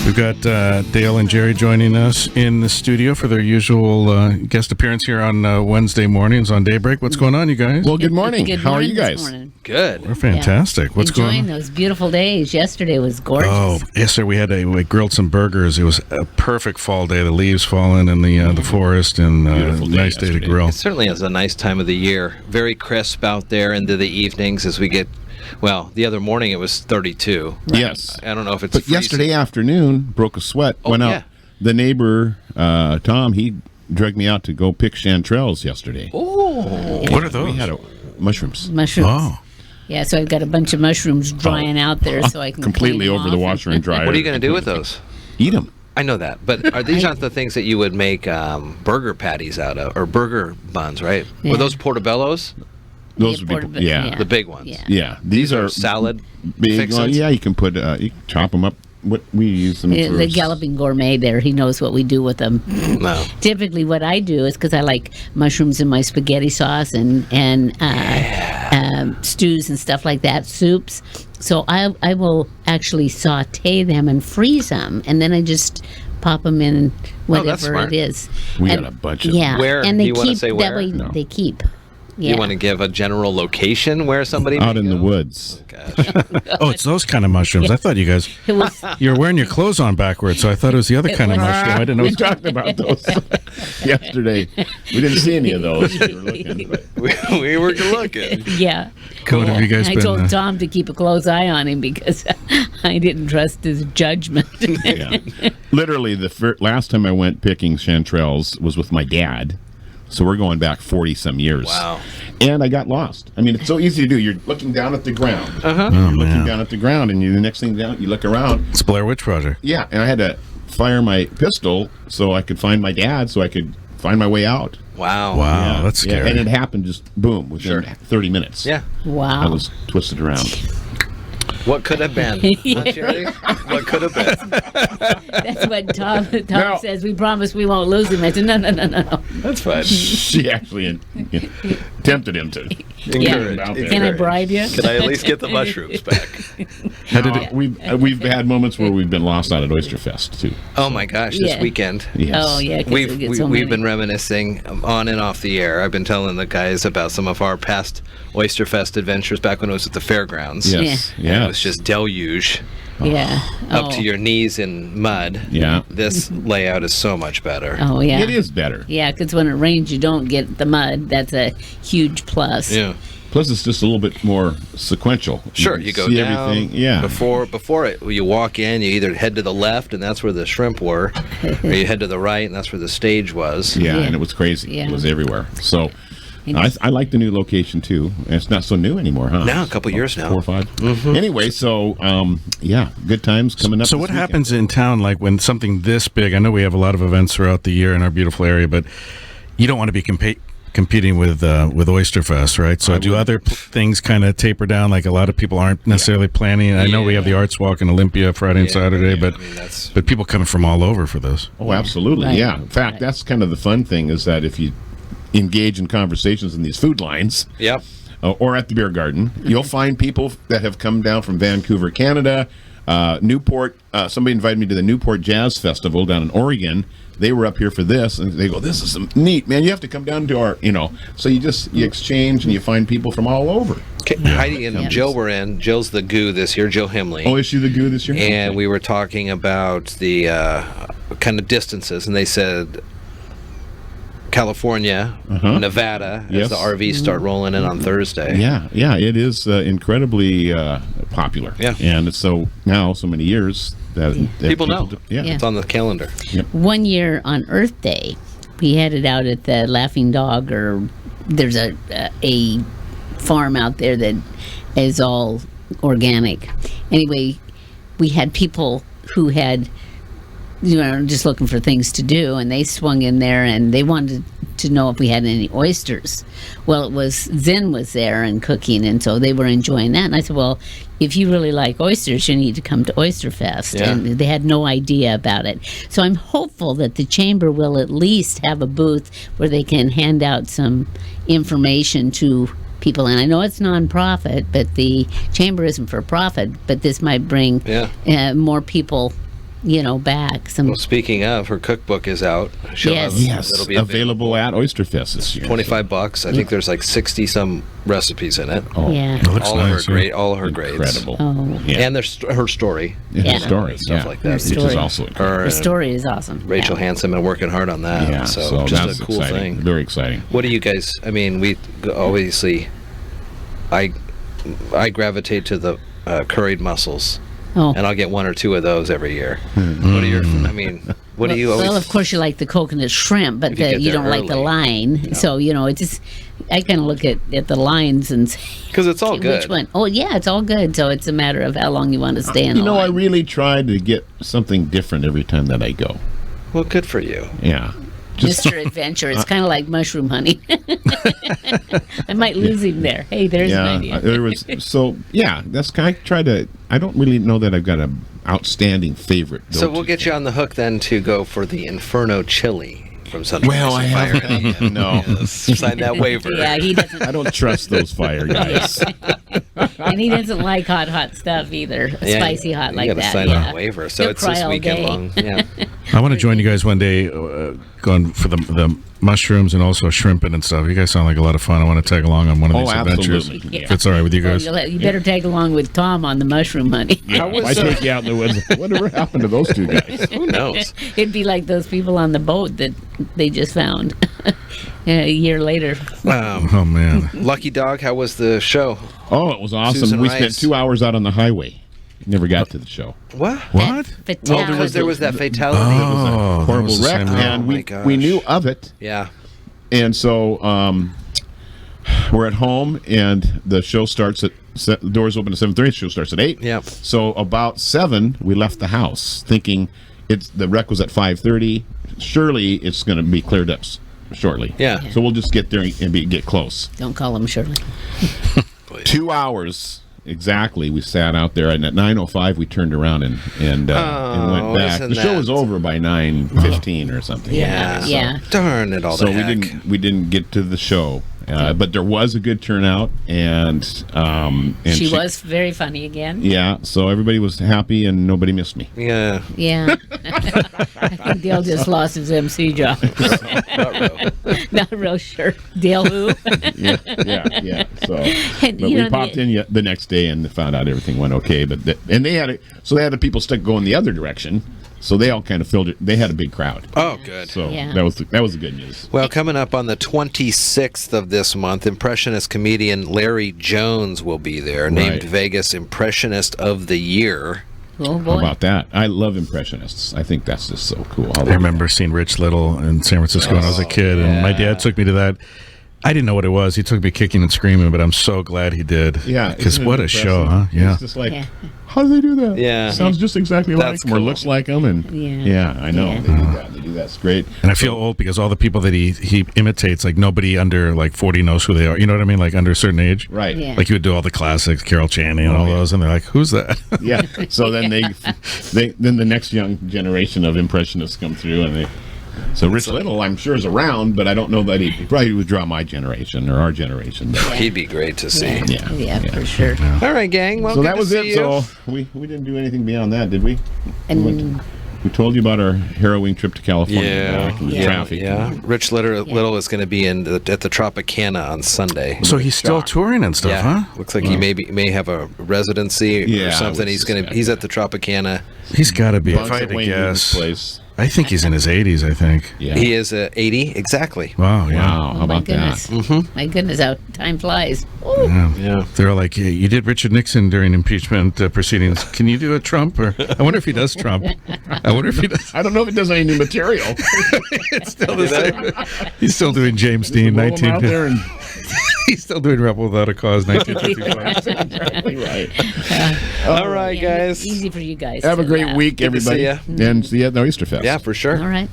We've got Dale and Jerry joining us in the studio for their usual guest appearance here on Wednesday mornings on Daybreak. What's going on, you guys? Well, good morning. Good How are morning you this guys? morning. Good. We're fantastic. What's going on? Enjoying those beautiful days. Yesterday was gorgeous. Oh, yes, sir. We grilled some burgers. It was a perfect fall day. The leaves falling in the forest, and Beautiful day nice day to yesterday. grill. It certainly is a nice time of the year. Very crisp out there into the evenings as we get, well, the other morning it was 32. Yes. I don't know if it's But freezing. yesterday afternoon, broke a sweat, Oh, went yeah. out. The neighbor, Tom, he dragged me out to go pick chanterelles yesterday. Oh. What are those? We had mushrooms. Mushrooms. Oh. Yeah, so I've got a bunch of mushrooms drying out there so I can Completely clean them over the off. washer and dryer. What are you going to do with those? Eat them. I know that, but are these not the things that you would make burger patties out of, or burger buns, right? Yeah. Were those portobellos? Those Yeah, would be, yeah. The big ones. Yeah. Yeah. These are salad big. fixins? Well, yeah, you can put, you can chop them up. What we use them for. The Galloping Gourmet there, he knows what we do with them. No. Typically what I do is, because I like mushrooms in my spaghetti sauce and stews and stuff like that, soups. So I will actually saute them and freeze them, and then I just pop them in that's whatever smart. it is. We And- got a bunch of yeah, them. Where? and Do they you wanna keep say that where? way. No. They keep. Yeah. You want to give a general location where somebody Out may in the go? woods. Gosh. Oh, it's those kind of mushrooms. I thought you guys, It was you were wearing your clothes on backwards, so I thought it was the other kind of mushroom. I didn't know. We talked about those yesterday. We didn't see any of those. We were looking, but we were looking. yeah. What have you guys I been? told Tom to keep a close eye on him because I didn't trust his judgment. yeah. Literally, the last time I went picking chanterelles was with my dad. So we're going back 40-some years. Wow. And I got lost. I mean, it's so easy to do. You're looking down at the ground. Uh-huh. Oh, You're looking man. down at the ground, and the next thing down, you look around. It's Blair Witch Project. Yeah, and I had to fire my pistol so I could find my dad, so I could find my way out. Wow. Wow, Yeah, that's yeah, scary. and it happened just boom within Sure. 30 minutes. Yeah. Wow. I was twisted around. What could have been? Huh, Jerry? What could have been? That's what Tom Now- says. We promise we won't lose him. I said, no. That's fine. She actually tempted him to. Encourage. Out there. Can I bribe you? Can I at least get the mushrooms back? We've had moments where we've been lost out at Oysterfest too. Oh my gosh, this Yeah. weekend. Yes. Oh, yeah. 'cause We've we get so we've many. been reminiscing on and off the air. I've been telling the guys about some of our past Oysterfest adventures back when it was at the fairgrounds. Yes. And Yeah. it was just deluge Yeah. up to your knees in mud. Yeah. This layout is so much better. Oh, yeah. It is better. Yeah, because when it rains, you don't get the mud. That's a huge plus. Yeah. Plus, it's just a little bit more sequential. Sure, can you go see down. everything. Yeah. Before it, you walk in, you either head to the left, and that's where the shrimp were, or you head to the right, and that's where the stage was. Yeah, Yeah. and it was crazy. Yeah. It was everywhere. So, And I like the new location too. And it's not so new anymore, huh? Now, a couple years now. 4 or 5. Anyway, so yeah, good times coming up. So this what weekend. happens in town, like when something this big? I know we have a lot of events throughout the year in our beautiful area, but you don't want to be competing with Oysterfest, right? So do other things kind of taper down? Like a lot of people aren't necessarily planning. I know we have the Arts Walk in Olympia Friday and Saturday, but I mean, that's but people coming from all over for this. Oh, absolutely. Right. Yeah. In fact, that's kind of the fun thing is that if you engage in conversations in these food lines yep. or at the beer garden, you'll find people that have come down from Vancouver, Canada, Newport. Somebody invited me to the Newport Jazz Festival down in Oregon. They were up here for this, and they go, "This is some neat, man. You have to come down to our, So you exchange, and you find people from all over. Okay, Heidi and Yeah. Jill were in. Jill's the goo this year, Jill Himley. Oh, is she the goo this year? And Okay. we were talking about the kind of distances, and they said California, Nevada, Yes. as the RVs start rolling in on Thursday. Yeah, it is incredibly popular. Yeah. And it's so many years that People know. Yeah. Yeah. It's on the calendar. One year on Earth Day, we had it out at the Laughing Dog, or there's a farm out there that is all organic. Anyway, we had people who had, just looking for things to do, and they swung in there and they wanted to know if we had any oysters. Well, it was Zen was there and cooking, and so they were enjoying that. And I said, well, if you really like oysters, you need to come to Oysterfest. Yeah. And they had no idea about it. So I'm hopeful that the chamber will at least have a booth where they can hand out some information to people. And I know it's nonprofit, but the chamber isn't for profit, but this might bring more people back. Some Well, speaking of, her cookbook is out. She'll Yes. have- Yes, it'll be available at Oysterfest this year. $25. I think there's like 60 some recipes in it. Oh, yeah. It looks All of nice, her yeah. great, all of her grades, incredible. Oh, Yeah. and there's her story. Yeah, Yeah. story, Stuff yeah. like that. Her Which is story. also incredible. Her the and story is awesome. Rachel Yeah. Hansen been working hard on that. Yeah, so just that's a cool exciting. thing. Very exciting. What do you guys? I mean, we obviously, I gravitate to the curried mussels, Oh. and I'll get 1 or 2 of those every year. What are your? I mean, what do you always? Well, of course you like the coconut shrimp, but If you get you there don't like the early. line. So it just I kind of look at the lines and say Because it's all good. which one. Oh yeah, it's all good. So it's a matter of how long you want to stay in. the I line. really try to get something different every time that I go. Well, good for you. Yeah. Mr. Adventure. It's kind of like mushroom honey. I might lose him there. Hey, there's an idea. There was that's kind of try to. I don't really know that I've got an outstanding favorite. So we'll get you on the hook then to go for the Inferno Chili from Sunrise. Well, I Fire. haven't. No, Sign that waiver. Yeah, he doesn't. I don't trust those fire guys. And he doesn't like hot stuff either. Yeah, Spicy hot like you gotta that. sign yeah. on a waiver. So He'll it's cry this all weekend day. long. Yeah. I want to join you guys one day, going for the mushrooms and also shrimping and stuff. You guys sound like a lot of fun. I want to tag along on one of Oh, these adventures. absolutely. If it's all right with you Oh, guys. you better tag along with Tom on the mushroom honey. If I take you out in the woods, whatever happened to those two guys? Who knows? It'd be like those people on the boat that they just found a year later. Oh man. Lucky Dog, how was the show? Oh, it was awesome. Susan We Rice. spent 2 hours out on the highway. Never got to the show. What? What? Fatality. Because there was that fatality. Oh, that Horrible was the wreck, same- and Oh, my we gosh. knew of it. Yeah. And so we're at home, and the show starts at the doors open at 7:30. The show starts at 8. Yep. So about 7, we left the house, thinking the wreck was at 5:30. Surely it's going to be cleared up shortly. Yeah. So we'll just get there and get close. Don't call him Shirley. 2 hours exactly. We sat out there, and at 9:05 we turned around and went back. isn't The show that- was over by 9:15 or something. Yeah. Yeah. Darn it all. So the we heck. we didn't get to the show, but there was a good turnout, and She was very funny again. yeah. So everybody was happy, and nobody missed me. Yeah. Yeah. I think Dale just lost his MC job. Not real sure. Dale who? Yeah. So, And, but we popped in the next day and found out everything went okay. But they had the people stuck going the other direction, so they all kind of filled it. They had a big crowd. Oh, good. So Yeah. that was the good news. Well, coming up on the 26th of this month, Impressionist comedian Larry Jones will be there, named Right. Vegas Impressionist of the Year. Oh How boy. about that? I love impressionists. I think that's just so cool. I remember seeing Rich Little in San Francisco when I was a kid, and my dad took me to that. I didn't know what it was. He took me kicking and screaming, but I'm so glad he did. Yeah, because isn't it what a impressive? show, huh? Yeah. It's just like, Yeah. how do they do that? Yeah. Sounds just exactly like That's them or cool. looks like them. And Yeah. I know. Yeah. They do that. They do that. It's great. And I feel old because all the people that he imitates, like nobody under like 40 knows who they are. You know what I mean? Like under a certain age. Right. Yeah. Like you would do all the classics, Carol Channing and all yeah. those, and they're like, "Who's that?" Yeah. So then then the next young generation of impressionists come through, and so Rich Little, I'm sure, is around, but I don't know that he probably would draw my generation or our generation. But, He'd be great to see. Yeah. For sure. All right, gang. Well, so good that to was see it. you. So we didn't do anything beyond that, did we? And We told you about our harrowing trip to California. Yeah, back and the Yeah. traffic. Yeah, Rich Little is going to be at the Tropicana on Sunday. So he's still touring and stuff, Yeah, huh? looks like he may have a residency Yeah, or I something. would He's suspect at the Tropicana. He's got to be. If Bunks I at had to Wayne Newton's guess, place. I think he's in his 80s. I think. Yeah. He is 80 exactly. Wow. Yeah. Wow. How oh my about goodness. that? My goodness, how time flies. Ooh. Yeah. They're all like, "Yeah, you did Richard Nixon during impeachment proceedings. Can you do a Trump?" Or I wonder if he does Trump. I wonder if he does. I don't know if it does any new material. It's still the same. He's still doing James Dean, Roll 'em out 19. there and He's still doing Rebel Without a Cause, 1955. right. All right, Yeah, guys. Easy for you guys. Have a to great laugh. week, Good to see everybody, and see you at the Oysterfest. Yeah, for sure. All right.